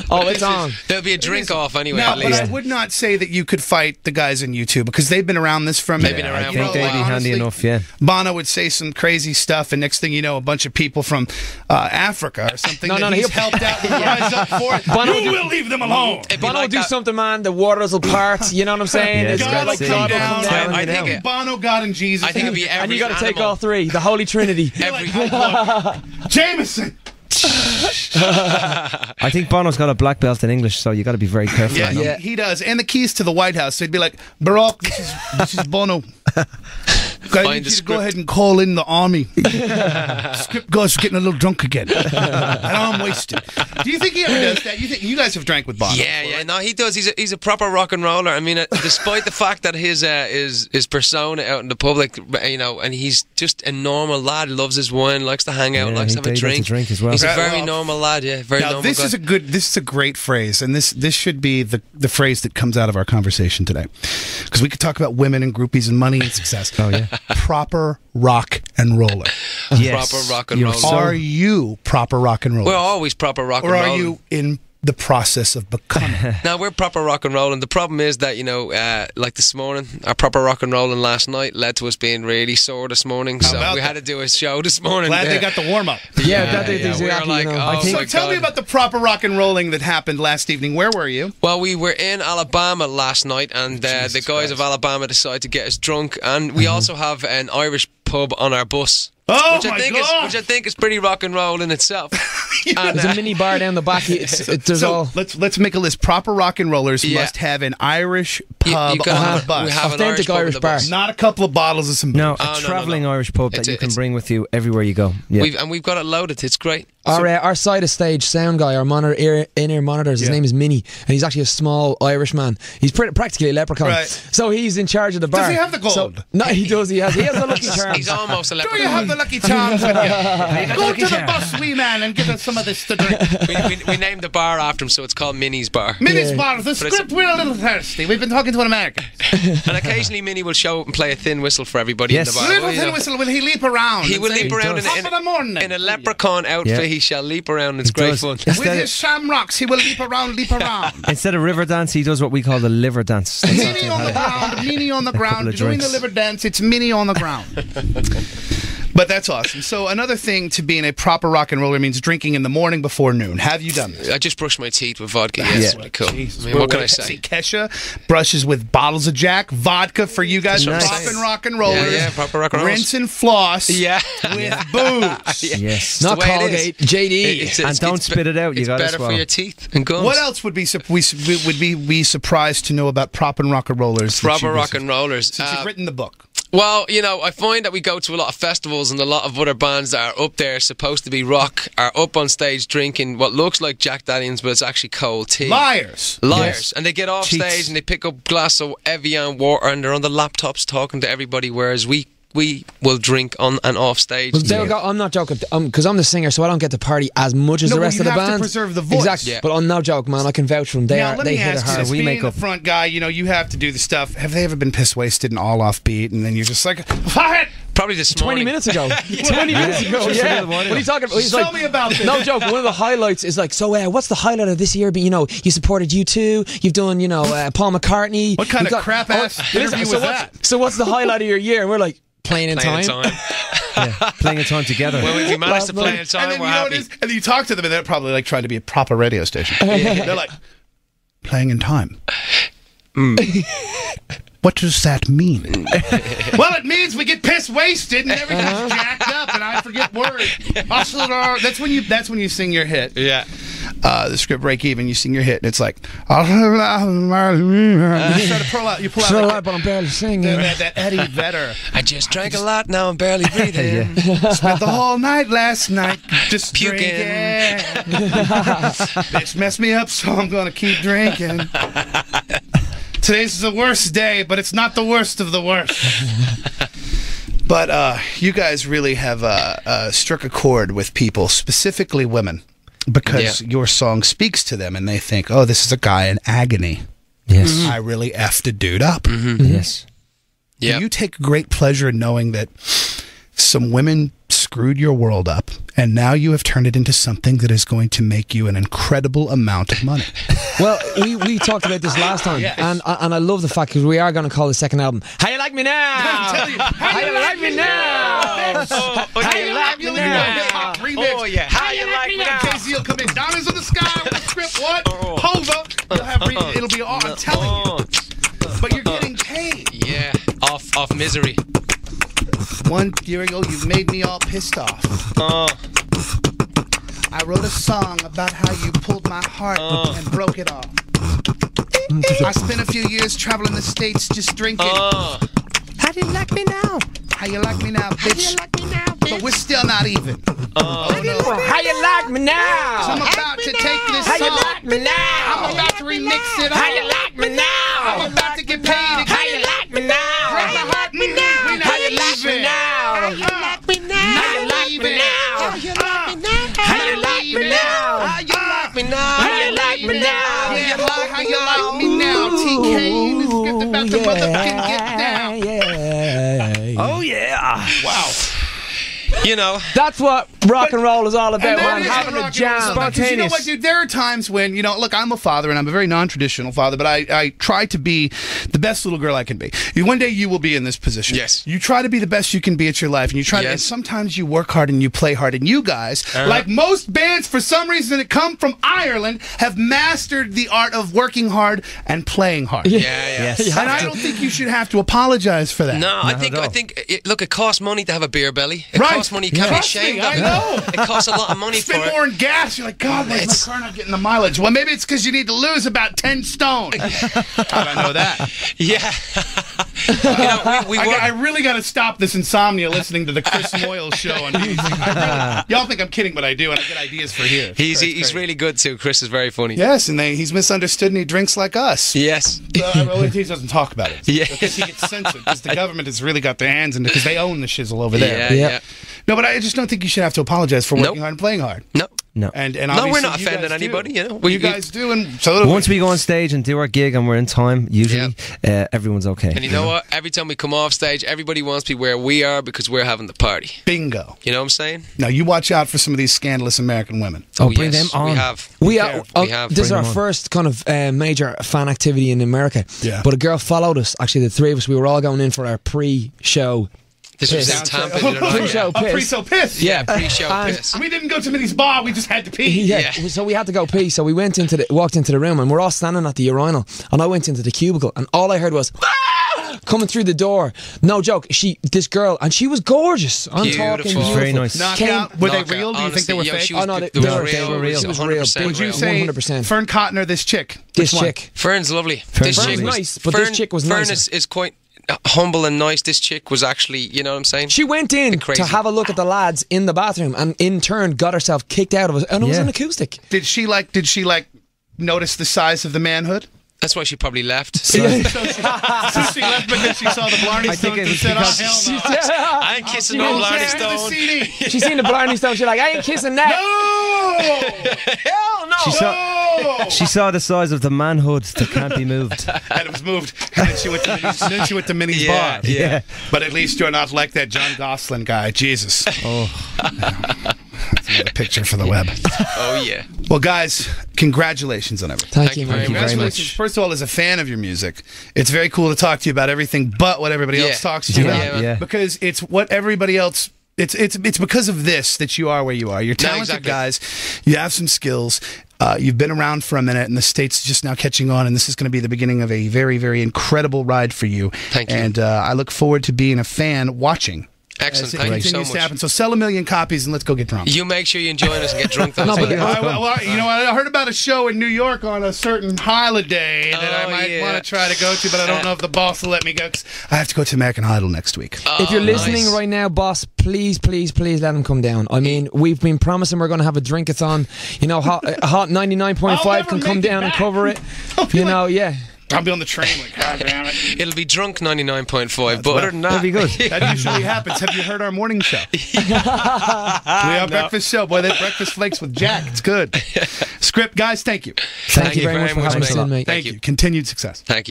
Oh, it's on. There'll be a drink off anyway. No, at but least. I would not say that you could fight the guys on YouTube because they've been around this for a minute. been around I think for a they'd while. be handy enough, yeah. Bono would say some crazy stuff, and next thing you know, a bunch of people from Africa or something he's helped out would rise up for it. Bono You will leave them alone. Bono will do something, man. The waters will part. You know what I'm saying? Yeah, It's God will like come God will down. come down. I think it- Bono, God, and Jesus. I think it'd be every And you got to take animal. all three. The Holy Trinity. Jameson. I think Bono's got a black belt in English, so you got to be very careful. Yeah, I know. yeah. He does, and the keys to the White House. So he'd be like, Barack, this is Bono. I Find need the you to go script. ahead and call in the army. Script guy's getting a little drunk again, and I'm wasted. Do you think he ever does that? You guys have drank with Bono? Yeah. No, he does. He's a proper rock and roller. I mean, despite the fact that his persona out in the public, and he's just a normal lad. Loves his wine, likes to hang out, Yeah, likes to he have a likes to drink. drink as well. He's a Right, very well, normal lad. Yeah, very Now normal. this guy. is a great phrase, and this should be the phrase that comes out of our conversation today, because we could talk about women and groupies and money and success. Oh, yeah. Proper rock and roller. Yes. Proper rock and You're roller. so- Are you proper rock and roller? We're always proper rock or and are rolling. you in the process of becoming? Now we're proper rock and rolling. The problem is that like this morning, our proper rock and rolling last night led to us being really sore this morning. So about we had to do a show this morning. Glad yeah. they got the warm up. Yeah, that is We were exactly. like, you know. oh So my tell me God. about the proper rock and rolling that happened last evening. Where were you? Well, we were in Alabama last night, and the Jesus guys Christ. of Alabama decided to get us drunk, and we also have an Irish pub on our bus. Oh which my which I think is pretty rock and roll in itself. And, There's a mini bar down the back. There's So all. let's make a list. Proper rock and rollers Yeah. must have an Irish pub gotta on have- the bus. we have an Authentic pub on Irish the bar. bus. Not a couple of bottles of some booze. No, Oh, a no, travelling no. Irish pub that you can bring with you everywhere you go. Yeah. We've got it loaded. It's great. Our side of stage sound guy, our monitor in-ear monitors, his Yeah. name is Minnie, and he's actually a small Irish man. He's practically a leprechaun. Right. So he's in charge of the bar. Does he have the gold? So, no, he does. He has the lucky charms. He's almost a Do you leprechaun. have the lucky charms with you? Go to the bus, wee man, and give us some of this to drink. we named the bar after him, so it's called Minnie's Bar. Minnie's Yeah. bar. The But it's- script, we're a little thirsty. We've been talking to an American. And occasionally Minnie will show up and play a thin whistle for everybody Yes. in the bar. Little Well, you thin know. whistle, will he leap around? He and will say, leap around "Top of the morning." in a leprechaun outfit. Yeah. He shall leap around. It's He great does. fun. With Instead his shamrocks, he will leap around, leap around. Instead of river dance, he does what we call the liver dance. That's Minnie something on the how- ground, Minnie on the ground, of doing the drinks. liver dance. It's Minnie on the ground. But that's awesome. So another thing to being a proper rock and roller means drinking in the morning before noon. Have you done this? I just brush my teeth with vodka. Yeah, it's really cool. Jesus. I mean, what can I See, say? Kesha brushes with bottles of Jack, vodka for you guys, That's what I'm proper saying. rock and rollers. Yeah, proper rock and rollers. Rinse and floss Yeah. with booze. Yes. Not the way it Colgate, JD. And don't spit it out, you It's gotta better for swallow. your teeth and gums. What else would be be surprised to know about proper rock and rollers? that Proper you've- rock and rollers. Since you've written the book. Well, I find that we go to a lot of festivals, and a lot of other bands that are up there supposed to be rock are up on stage drinking what looks like Jack Daniels, but it's actually cold tea. Liars. Liars. And they get off Cheats. stage and they pick up glass of Evian water and they're on the laptops talking to everybody, whereas we will drink on and off stage. Well, I'm not joking, because I'm the singer, so I don't get to party as much as No, the well, rest you of the have to band. preserve the voice. Exactly, Yeah. but I'm no joke, man. I can vouch for them. Now, let They me hit it ask you hard. this. We Being make the up. front guy, you have to do the stuff. Have they ever been piss wasted and all offbeat, and then you're just like, fuck it? Probably this 20 morning. minutes ago. 20 minutes ago, Just a yeah. little while What ago. are you talking about? He's Tell like, me about this. no joke. One of the highlights is like, so what's the highlight of this year? But you supported U2. You've done, Paul McCartney. What kind You've of got- crap-ass interview so was that? So what's the highlight of your year? And we're like, playing in Playing time. in time. Yeah, playing a time together. Well, if you manage to Last play night. in time, And then we're you know what happy. it is? And then you talk to them, and they're probably like trying to be a proper radio station. They're like, playing in time. What does that mean? Well, it means we get piss wasted and everything's jacked up, and I forget words. That's when you sing your hit. Yeah. The script break even. You sing your hit, and it's like you try to pull out. You pull out So like but I'm barely singing. that Eddie Vedder. I just drank a lot, now I'm barely breathing. Spent the whole night last night just Puking. drinking. Bitch messed me up, so I'm gonna keep drinking. Today's the worst day, but it's not the worst of the worst. But you guys really have struck a chord with people, specifically women, because your song speaks to them, and they think, "Oh, this is a guy in agony. Yes. I really effed a dude up." Yes. Yeah. Do you take great pleasure in knowing that some women screwed your world up, and now you have turned it into something that is going to make you an incredible amount of money. Well, we talked about this last time, and I love the fact because we are going to call the second album "How You Like Me Now." I'm telling you, How you like me now? How you like me now? Remix. Oh, yeah. How you like me now? Casey will come in. Diamonds in the sky with a script. What? Hova. You'll have it'll be all. I'm telling you. But you're getting paid. Yeah, off misery. 1 year ago, you made me all pissed off. I wrote a song about how you pulled my heart and broke it off. I spent a few years traveling the States just drinking. How do you like me now? How you like me now, bitch? How you like me now, bitch? But we're still not even. How you like me now? I'm about to take this How you song. like me now? I'm about to remix it all. How you like me now? I'm about to get paid. How you like me now? Break my heart. We're not How you like me leaving. now? How you like me now? How you like me now? How you like me now? How you like me now? How you like me now? How you like me now? Yeah, how you like me now? TK in the script about the motherfucking get down. Yeah. Oh yeah! Wow. You know, That's what rock and roll is all about, And that man. is Having what a rock and roll is jam. about. 'Cause you know Spontaneous. what, dude? There are times when, look, I'm a father and I'm a very non-traditional father, but I try to be the best little girl I can be. One day you will be in this position. Yes. You try to be the best you can be at your life, and you try to, and Yes. sometimes you work hard and you play hard, and you guys, like most bands for some reason that come from Ireland, have mastered the art of working hard and playing hard. yeah. Yes. And I don't think you should have to apologize for that. No, I Not think at all. look, it costs money to have a beer belly. It Right. costs money. You can't be Trust me, ashamed of I it. know. It costs a lot of money for Spend it. more in gas. You're like, God, why is It's- my car not getting the mileage? Well, maybe it's because you need to lose about 10 stone. How do I know that? Yeah. You know, we work. I really got to stop this insomnia listening to the Chris Moyle show on music. Y'all think I'm kidding, but I do, and I get ideas for here. He's really good too. Chris is very funny. Yes, and he's misunderstood and he drinks like us. Yes. Well, he doesn't talk about it. Yeah. Because he gets censored, because the government has really got their hands in it, because they own the shizzle over there. Yeah. Yeah. Yeah. No, but I just don't think you should have to apologize for working Nope. hard and playing hard. No. No. And No, obviously we're not you guys offending do. anybody, you know. You guys do, and so do Once we go on stage and do our gig and we're in time, usually everyone's okay. And you know what? Every time we come off stage, everybody wants to be where we are because we're having the party. bingo. You know what I'm saying? Now you watch out for some of these scandalous American women. Oh, bring yes, them on. We have. We Okay. are. We have. This is Bring our them on. first kind of major fan activity in America. Yeah. But a girl followed us. Actually, the three of us. We were all going in for our pre-show. This was Piss. in Tampa. the other night, Pre-show yeah. A piss. pre-so piss. Yeah, pre-show And- piss. We didn't go to Minnie's bar. We just had to pee. Yeah. Yeah. So we had to go pee. So we walked into the room, and we're all standing at the urinal. And I went into the cubicle, and all I heard was "Ah!" coming through the door. No joke. This girl, and she was gorgeous. I'm Beautiful. talking She was beautiful. very nice. Knockout. Were they Knockout. real? Do you think they were Honestly, fake? she was- Oh, no, it they was were real. fake. It was It was real. 100% Would you real. say 100%. Fern Cotton or this chick? This Which one? chick. Fern's lovely. Fern's This chick lovely. was nice, but this chick was Fern nicer. is quite humble and nice. This chick was actually, you know what I'm saying? She went in Crazy. to have a look at the lads in the bathroom, and in turn got herself kicked out of it. And it was Yeah. an acoustic. Did she notice the size of the manhood? That's why she probably left. So she left because she saw the Blarney I think Stones it and was said, because- "Oh hell no!" I ain't kissing She no was Blarney Where's the Stone. CD? She seen the Blarney Stone. She's like, I ain't kissing that. No! Hell no! She saw the size of the manhood that can't be moved. And it was moved. And then she went to Minnie's Yeah, bar. yeah. But at least you're not like that John Gosselin guy. Jesus. Oh, That's another picture for the web. Oh yeah. Well, guys, congratulations on everything. Thank you Thank very you much. very Congratulations. First of all, as a fan of your music, it's very cool to talk to you about everything but what everybody else talks to you Yeah, about. man. yeah. Because it's what everybody else. It's because of this that you are where you are. You're talented exactly. guys. You have some skills. You've been around for a minute, and the state's just now catching on. And this is going to be the beginning of a very, very incredible ride for you. Thank you. And I look forward to being a fan watching. Excellent. As it Thank you so continues to much. happen. So sell 1 million copies and let's go get drunk. You make sure you join us and get drunk. Though. No, but Too. You know, I heard about a show in New York on a certain holiday that I Oh, might yeah. want to try to go to, but I don't know if the boss will let me go. 'Cause I have to go to American Idol next week. If you're Oh, listening nice. right now, boss, please, please, please let him come down. I mean, we've been promising we're going to have a drink-a-thon. You know, Hot 99.5 I'll can never come make it down and back. cover it. I'll be You like- know, yeah. I'll be on the train like, God damn it. It'll be drunk 99.5, but other than that, that'd be good. That usually happens. Have you heard our morning show? We have breakfast show. Boy, that breakfast flakes with Jack. It's good. Script, guys, thank you. Thank you very much for much, having us mate. in, mate. Thank you. Continued success. Thank you.